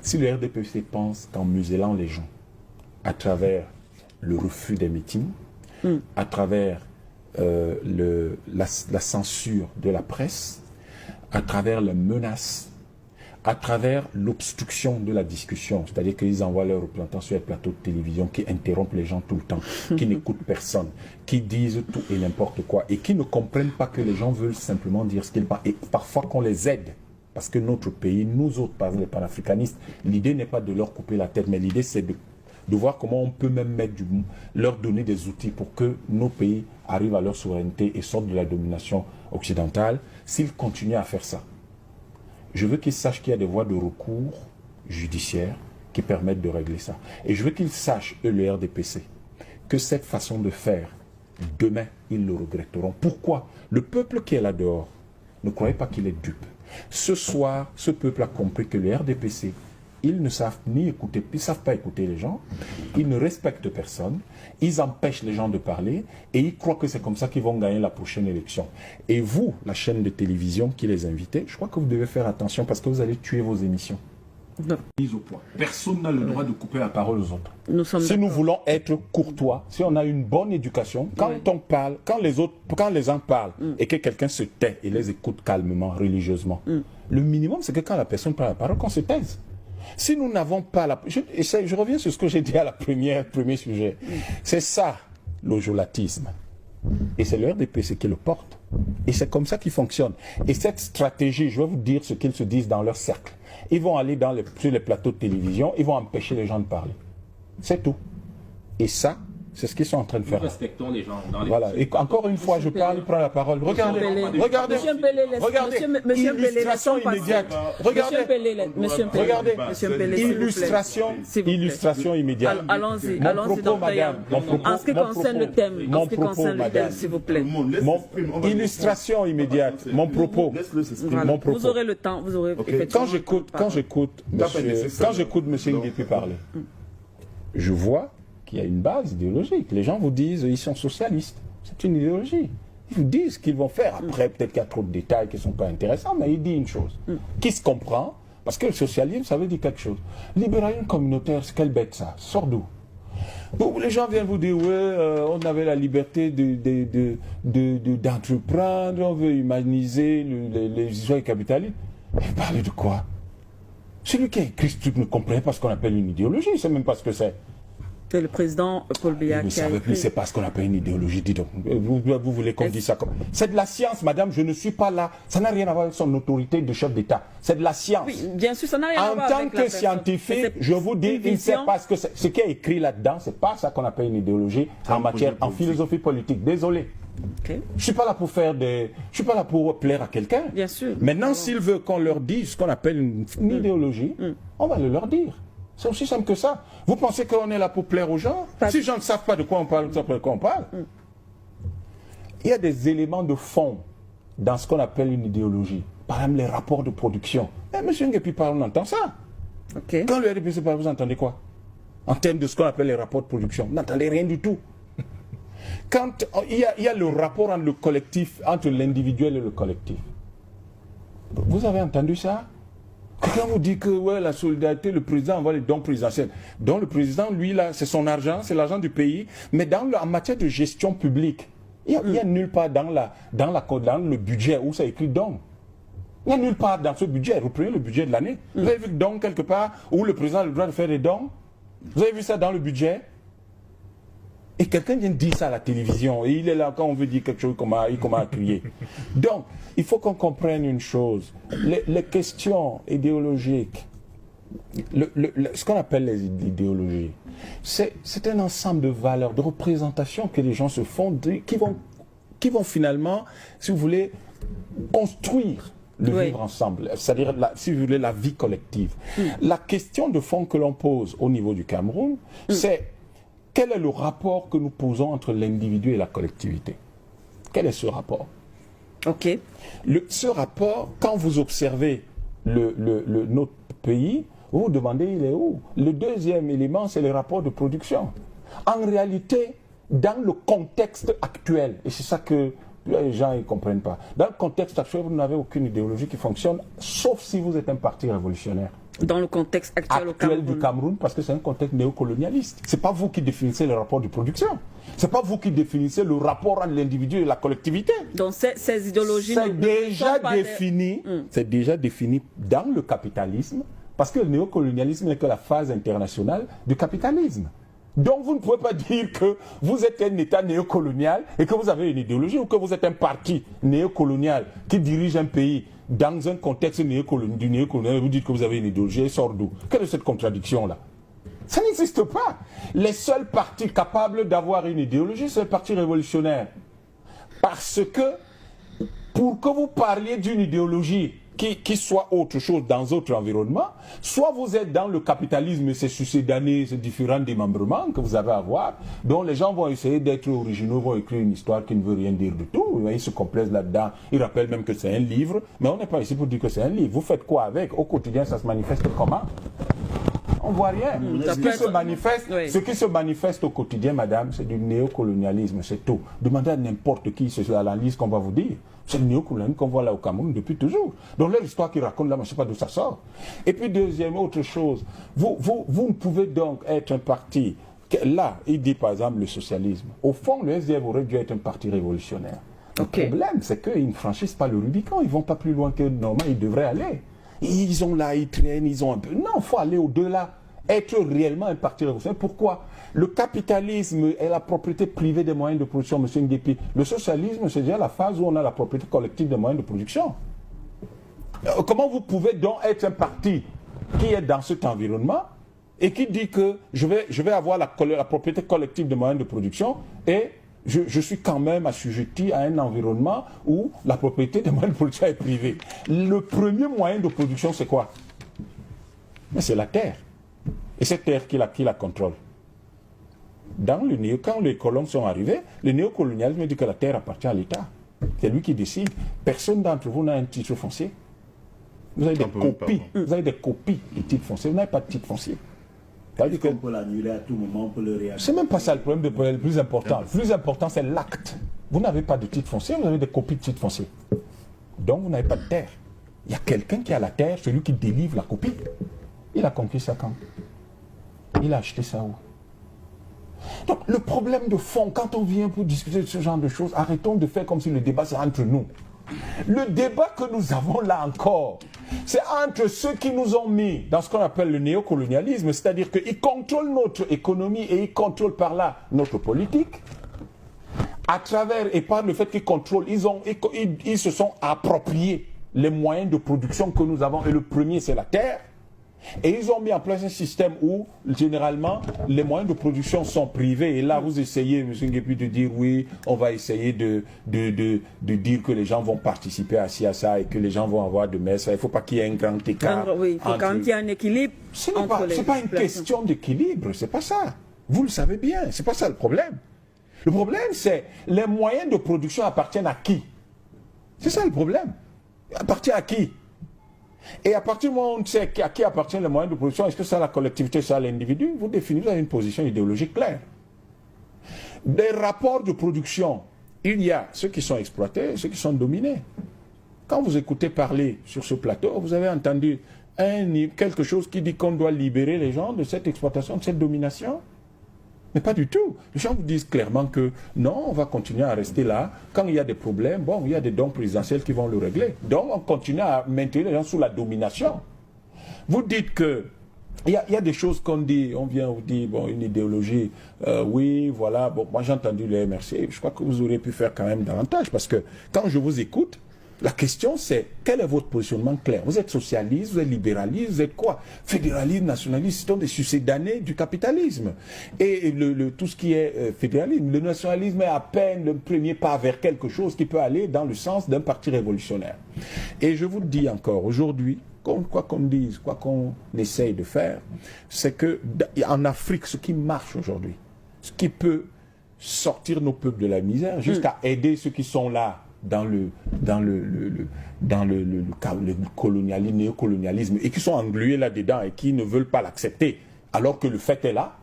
Si le RDPC pense qu'en muselant les gens, à travers le refus des meetings, à travers la censure de la presse, à travers les menaces, à travers l'obstruction de la discussion, c'est-à-dire qu'ils envoient leurs représentants sur les plateaux de télévision qui interrompent les gens tout le temps, qui n'écoutent personne, qui disent tout et n'importe quoi, et qui ne comprennent pas que les gens veulent simplement dire ce qu'ils pensent, et parfois qu'on les aide. Parce que notre pays, nous autres, par exemple les panafricanistes, l'idée n'est pas de leur couper la tête, mais l'idée c'est de voir comment on peut même leur donner des outils pour que nos pays arrivent à leur souveraineté et sortent de la domination occidentale. S'ils continuent à faire ça, je veux qu'ils sachent qu'il y a des voies de recours judiciaires qui permettent de régler ça. Et je veux qu'ils sachent, eux, le RDPC, que cette façon de faire, demain, ils le regretteront. Pourquoi? Le peuple qui est là dehors, ne croyez pas qu'il est dupe. Ce soir, ce peuple a compris que le RDPC, ils ne savent ni écouter, ils ne savent pas écouter les gens, ils ne respectent personne, ils empêchent les gens de parler et ils croient que c'est comme ça qu'ils vont gagner la prochaine élection. Et vous, la chaîne de télévision qui les invitait, je crois que vous devez faire attention parce que vous allez tuer vos émissions. Non. Mise au point. Personne n'a le droit de couper la parole aux autres. Si nous voulons être courtois, si on a une bonne éducation, quand on parle, quand les gens parlent et que quelqu'un se tait et les écoute calmement, religieusement, le minimum c'est que quand la personne prend la parole, qu'on se taise. Si nous n'avons pas la... Je reviens sur ce que j'ai dit à la premier sujet. C'est ça, l'ojolatisme. Et c'est le RDPC qui le porte. Et c'est comme ça qu'il fonctionne. Et cette stratégie, je vais vous dire ce qu'ils se disent dans leur cercle. Ils vont aller sur les plateaux de télévision, ils vont empêcher les gens de parler. C'est tout. Et ça, c'est ce qu'ils sont en train de faire. Nous respectons les gens. Dans les voilà. Et encore une fois, je parle, il prend la parole. Regardez, regardez, illustration immédiate. Regardez, illustration immédiate. Allons-y, madame. En ce qui concerne le thème, s'il vous plaît. Illustration immédiate. Mon propos. Vous aurez le temps, vous aurez Quand j'écoute monsieur Nguépi parler, je vois qu'il y a une base idéologique. Les gens vous disent ils sont socialistes. C'est une idéologie. Ils vous disent ce qu'ils vont faire. Après, peut-être qu'il y a trop de détails qui ne sont pas intéressants, mais il dit une chose qui se comprend, parce que le socialisme, ça veut dire quelque chose. Libéralisme communautaire, c'est quelle bête ça? Sort d'où? Bon, les gens viennent vous dire, ouais, on avait la liberté d'entreprendre, on veut humaniser les histoires capitalistes. Mais parlez de quoi? Celui qui a écrit ce truc ne comprend pas ce qu'on appelle une idéologie, il ne sait même pas ce que c'est. C'est le président Paul Biya qui a écrit. C'est pas ce qu'on appelle une idéologie, dis donc. Vous voulez qu'on dise ça comme... C'est de la science, madame, je ne suis pas là. Ça n'a rien à voir avec son autorité de chef d'État. C'est de la science. Oui, bien sûr, ça n'a rien à voir avec En tant que scientifique, je vous dis, il ne sait pas ce que c'est. Ce qui est écrit là-dedans, c'est pas ça qu'on appelle une idéologie en philosophie politique. Désolé. Okay. Je suis pas là pour je suis pas là pour plaire à quelqu'un. Bien sûr. Maintenant, s'il veut qu'on leur dise ce qu'on appelle une idéologie, on va le leur dire. C'est aussi simple que ça. Vous pensez qu'on est là pour plaire aux gens? Si les gens ne savent pas de quoi on parle, ils savent pas de quoi on parle. Il y a des éléments de fond dans ce qu'on appelle une idéologie. Par exemple, les rapports de production. Mais M. Nguépi parle, on entend ça. Okay. Quand le RDPC parle, vous entendez quoi? En termes de ce qu'on appelle les rapports de production, vous n'entendez rien du tout. Quand il y a le rapport entre le collectif, entre l'individuel et le collectif. Vous avez entendu ça? Quand vous dites que ouais, la solidarité, le président envoie les dons présidentiels. Donc le président, lui, là, c'est son argent, c'est l'argent du pays. Mais en matière de gestion publique, il n'y a nulle part dans le budget où ça écrit don. Il n'y a nulle part dans ce budget. Vous prenez le budget de l'année. Vous avez vu don quelque part où le président a le droit de faire des dons? Vous avez vu ça dans le budget? Et quelqu'un vient de dire ça à la télévision. Et il est là quand on veut dire quelque chose, il commence à crier. Donc, il faut qu'on comprenne une chose. Les questions idéologiques, ce qu'on appelle les idéologies, c'est un ensemble de valeurs, de représentations que les gens se font, qui vont finalement, si vous voulez, construire le vivre ensemble, c'est-à-dire, si vous voulez, la vie collective. La question de fond que l'on pose au niveau du Cameroun, c'est quel est le rapport que nous posons entre l'individu et la collectivité? Quel est ce rapport? Ok. Ce rapport, quand vous observez notre pays, vous vous demandez il est où? Le deuxième élément, c'est les rapports de production. En réalité, dans le contexte actuel, et c'est ça que les gens ne comprennent pas, dans le contexte actuel, vous n'avez aucune idéologie qui fonctionne, sauf si vous êtes un parti révolutionnaire. Dans le contexte actuel au Cameroun. Du Cameroun, parce que c'est un contexte néocolonialiste. Ce n'est pas vous qui définissez le rapport de production. Ce n'est pas vous qui définissez le rapport entre l'individu et la collectivité. Donc ces idéologies... C'est déjà défini dans le capitalisme, parce que le néocolonialisme n'est que la phase internationale du capitalisme. Donc vous ne pouvez pas dire que vous êtes un État néocolonial et que vous avez une idéologie, ou que vous êtes un parti néocolonial qui dirige un pays dans un contexte du néocolonial, vous dites que vous avez une idéologie, et sort d'où? Quelle est cette contradiction-là? Ça n'existe pas. Les seuls partis capables d'avoir une idéologie, c'est le parti révolutionnaire. Parce que, pour que vous parliez d'une idéologie qui soit autre chose dans d'autres environnements, soit vous êtes dans le capitalisme et c'est succédané, ces différents démembrements que vous avez à voir, dont les gens vont essayer d'être originaux, vont écrire une histoire qui ne veut rien dire du tout, ils se complaisent là-dedans, ils rappellent même que c'est un livre, mais on n'est pas ici pour dire que c'est un livre. Vous faites quoi avec? Au quotidien, ça se manifeste comment? On ne voit rien. Ce qui se manifeste au quotidien, madame, c'est du néocolonialisme, c'est tout. Demandez à n'importe qui, c'est à l'analyse qu'on va vous dire. C'est le néocolonialisme qu'on voit là au Cameroun depuis toujours. Donc leur histoire qu'ils racontent là, je ne sais pas d'où ça sort. Et puis deuxième, autre chose, vous ne pouvez donc être un parti, là, il dit par exemple le socialisme. Au fond, le SDF aurait dû être un parti révolutionnaire. Le problème, c'est qu'ils ne franchissent pas le Rubicon, ils ne vont pas plus loin que normalement ils devraient aller. Ils ont là, ils traînent, ils ont un peu... Non, il faut aller au-delà. Être réellement un parti révolutionnaire. Pourquoi? Le capitalisme est la propriété privée des moyens de production, M. Nguepi. Le socialisme, c'est déjà la phase où on a la propriété collective des moyens de production. Comment vous pouvez donc être un parti qui est dans cet environnement et qui dit que je vais avoir la propriété collective des moyens de production et je suis quand même assujetti à un environnement où la propriété des moyens de production est privée. Le premier moyen de production, c'est quoi? Mais c'est la terre. Et cette terre, qui la contrôle? Quand les colons sont arrivés, le néocolonialisme dit que la terre appartient à l'État. C'est lui qui décide. Personne d'entre vous n'a un titre foncier. Vous avez des copies. Vous avez des copies de titres fonciers. Vous n'avez pas de titre foncier. On peut l'annuler à tout moment, on peut le réannuler. C'est même pas ça le problème le plus important. Le plus important, c'est l'acte. Vous n'avez pas de titre foncier, vous avez des copies de titre foncier. Donc vous n'avez pas de terre. Il y a quelqu'un qui a la terre, celui qui délivre la copie. Il a conquis ça quand? Il a acheté ça où? Donc le problème de fond, quand on vient pour discuter de ce genre de choses, arrêtons de faire comme si le débat c'est entre nous. Le débat que nous avons là encore, c'est entre ceux qui nous ont mis dans ce qu'on appelle le néocolonialisme, c'est-à-dire qu'ils contrôlent notre économie et ils contrôlent par là notre politique. À travers et par le fait qu'ils contrôlent, ils se sont appropriés les moyens de production que nous avons. Et le premier, c'est la terre. Et ils ont mis en place un système où, généralement, les moyens de production sont privés. Et là, vous essayez, M. Nguepi, de dire oui, on va essayer de dire que les gens vont participer à ça et que les gens vont avoir de messes. Il ne faut pas qu'il y ait un grand écart. Oui, il faut quand il y ait un équilibre. Ce n'est pas une question d'équilibre, c'est pas ça. Vous le savez bien, c'est pas ça le problème. Le problème, c'est les moyens de production appartiennent à qui? C'est ça le problème. Appartient à qui? Et à partir du moment où on sait à qui appartient les moyens de production, est-ce que c'est à la collectivité, c'est à l'individu? Vous définissez, vous avez une position idéologique claire. Des rapports de production, il y a ceux qui sont exploités et ceux qui sont dominés. Quand vous écoutez parler sur ce plateau, vous avez entendu quelque chose qui dit qu'on doit libérer les gens de cette exploitation, de cette domination. Mais pas du tout. Les gens vous disent clairement que non, on va continuer à rester là. Quand il y a des problèmes, bon, il y a des dons présidentiels qui vont le régler. Donc on continue à maintenir les gens sous la domination. Vous dites que il y a des choses qu'on dit, on vient vous dire, bon, une idéologie, oui, voilà, bon, moi j'ai entendu les MRC, je crois que vous auriez pu faire quand même davantage, parce que quand je vous écoute, la question c'est, quel est votre positionnement clair? Vous êtes socialiste, vous êtes libéraliste, vous êtes quoi? Fédéralisme, nationaliste, ce sont des succédanés du capitalisme. Et tout ce qui est fédéralisme, le nationalisme est à peine le premier pas vers quelque chose qui peut aller dans le sens d'un parti révolutionnaire. Et je vous le dis encore, aujourd'hui, quoi qu'on dise, quoi qu'on essaye de faire, c'est que en Afrique, ce qui marche aujourd'hui, ce qui peut sortir nos peuples de la misère, jusqu'à aider ceux qui sont là, dans le colonialisme, néocolonialisme, et qui sont englués là-dedans et qui ne veulent pas l'accepter, alors que le fait est là,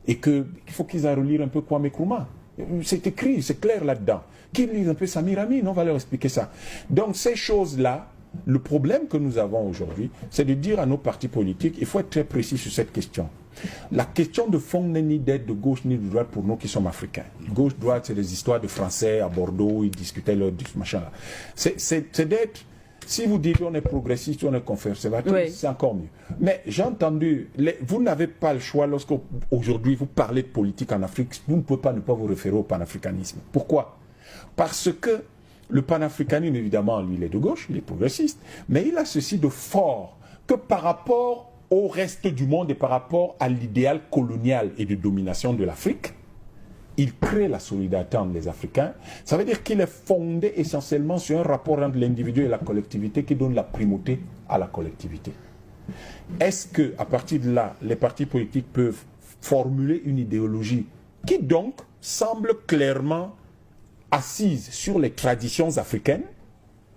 et qu'il faut qu'ils aillent relire un peu Kwame Nkrumah. C'est écrit, c'est clair là-dedans. Qu'ils lisent un peu Samir Amin, on va leur expliquer ça. Donc ces choses-là, le problème que nous avons aujourd'hui, c'est de dire à nos partis politiques, il faut être très précis sur cette question. La question de fond n'est ni d'être de gauche ni de droite pour nous qui sommes africains. Gauche-droite, c'est des histoires de Français à Bordeaux, ils discutaient leur machin-là. C'est d'être... Si vous dites on est progressiste, on est conservateur, oui, c'est encore mieux. Mais j'ai entendu, vous n'avez pas le choix lorsqu'aujourd'hui vous parlez de politique en Afrique, vous ne pouvez pas ne pas vous référer au panafricanisme. Pourquoi? Parce que le panafricanisme, évidemment, lui, il est de gauche, il est progressiste, mais il a ceci de fort que par rapport au reste du monde et par rapport à l'idéal colonial et de domination de l'Afrique, il crée la solidarité entre les Africains. Ça veut dire qu'il est fondé essentiellement sur un rapport entre l'individu et la collectivité qui donne la primauté à la collectivité. Est-ce qu'à partir de là, les partis politiques peuvent formuler une idéologie qui donc semble clairement assise sur les traditions africaines?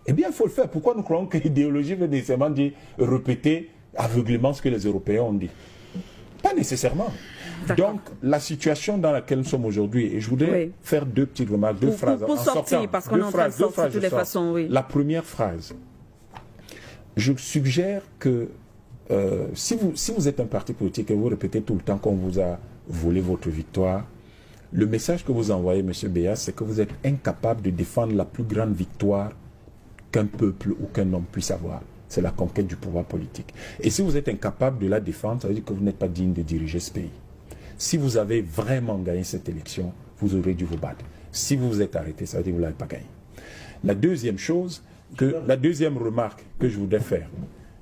Eh bien, il faut le faire. Pourquoi nous croyons que l'idéologie veut nécessairement dire répéter aveuglément ce que les Européens ont dit? Pas nécessairement. Donc, la situation dans laquelle nous sommes aujourd'hui, et je voudrais faire deux petites remarques, deux phrases. Pour sortir, parce qu'on est en train de sortir de toutes les façons, oui. La première phrase, je suggère que si vous êtes un parti politique et vous répétez tout le temps qu'on vous a volé votre victoire, le message que vous envoyez, M. Béas, c'est que vous êtes incapable de défendre la plus grande victoire qu'un peuple ou qu'un homme puisse avoir. C'est la conquête du pouvoir politique. Et si vous êtes incapable de la défendre, ça veut dire que vous n'êtes pas digne de diriger ce pays. Si vous avez vraiment gagné cette élection, vous aurez dû vous battre. Si vous vous êtes arrêté, ça veut dire que vous ne l'avez pas gagné. La deuxième chose, la deuxième remarque que je voudrais faire,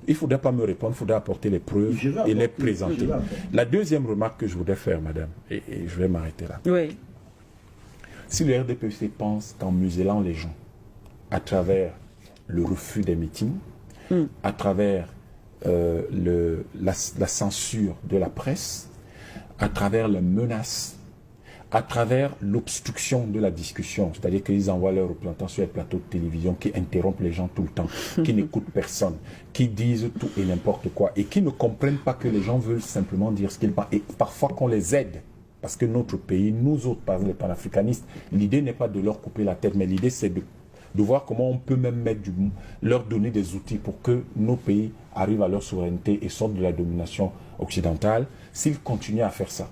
il ne faudrait pas me répondre, il faudrait apporter les preuves et les présenter. La deuxième remarque que je voudrais faire, madame, et je vais m'arrêter là. Oui. Si le RDPC pense qu'en muselant les gens, à travers le refus des meetings, à travers la censure de la presse, à travers les menaces, à travers l'obstruction de la discussion, c'est-à-dire qu'ils envoient leurs représentants sur les plateaux de télévision qui interrompent les gens tout le temps, qui n'écoutent personne, qui disent tout et n'importe quoi, et qui ne comprennent pas que les gens veulent simplement dire ce qu'ils pensent, et parfois qu'on les aide. Parce que notre pays, nous autres, par exemple les panafricanistes, l'idée n'est pas de leur couper la tête, mais l'idée c'est de voir comment on peut même leur donner des outils pour que nos pays arrivent à leur souveraineté et sortent de la domination occidentale. S'ils continuent à faire ça,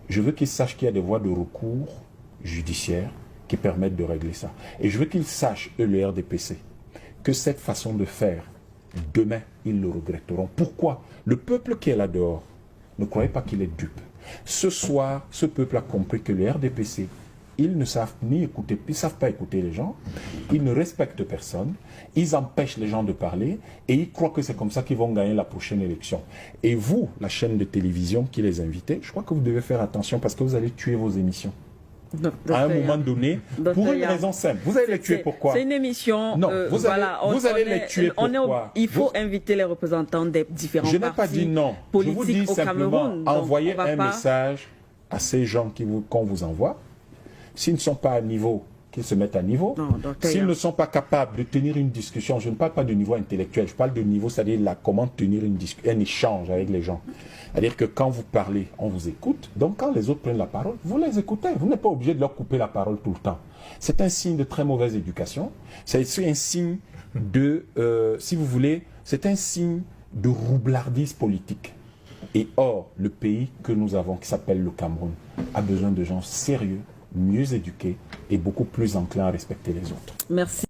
je veux qu'ils sachent qu'il y a des voies de recours judiciaires qui permettent de régler ça. Et je veux qu'ils sachent, eux, le RDPC, que cette façon de faire, demain, ils le regretteront. Pourquoi? Le peuple qui est là dehors, ne croyez pas qu'il est dupe. Ce soir, ce peuple a compris que le RDPC, ils ne savent ni écouter, ils ne savent pas écouter les gens, ils ne respectent personne, ils empêchent les gens de parler et ils croient que c'est comme ça qu'ils vont gagner la prochaine élection. Et vous, la chaîne de télévision qui les invitait, je crois que vous devez faire attention parce que vous allez tuer vos émissions. À un moment donné, pour une raison simple. Vous allez les tuer pourquoi? C'est une émission. Non, vous allez les tuer pourquoi? Il faut inviter les représentants des différents partis. Je n'ai pas dit non. Je vous dis simplement, envoyez un message à ces gens qu'on vous envoie. S'ils ne sont pas à niveau, qu'ils se mettent à niveau. S'ils ne sont pas capables de tenir une discussion, je ne parle pas de niveau intellectuel, je parle de niveau, c'est-à-dire comment tenir un échange avec les gens. C'est-à-dire que quand vous parlez, on vous écoute. Donc quand les autres prennent la parole, vous les écoutez. Vous n'êtes pas obligé de leur couper la parole tout le temps. C'est un signe de très mauvaise éducation. C'est un signe de, si vous voulez, c'est un signe de roublardise politique. Et or, le pays que nous avons, qui s'appelle le Cameroun, a besoin de gens sérieux, mieux éduqués et beaucoup plus enclins à respecter les autres. Merci.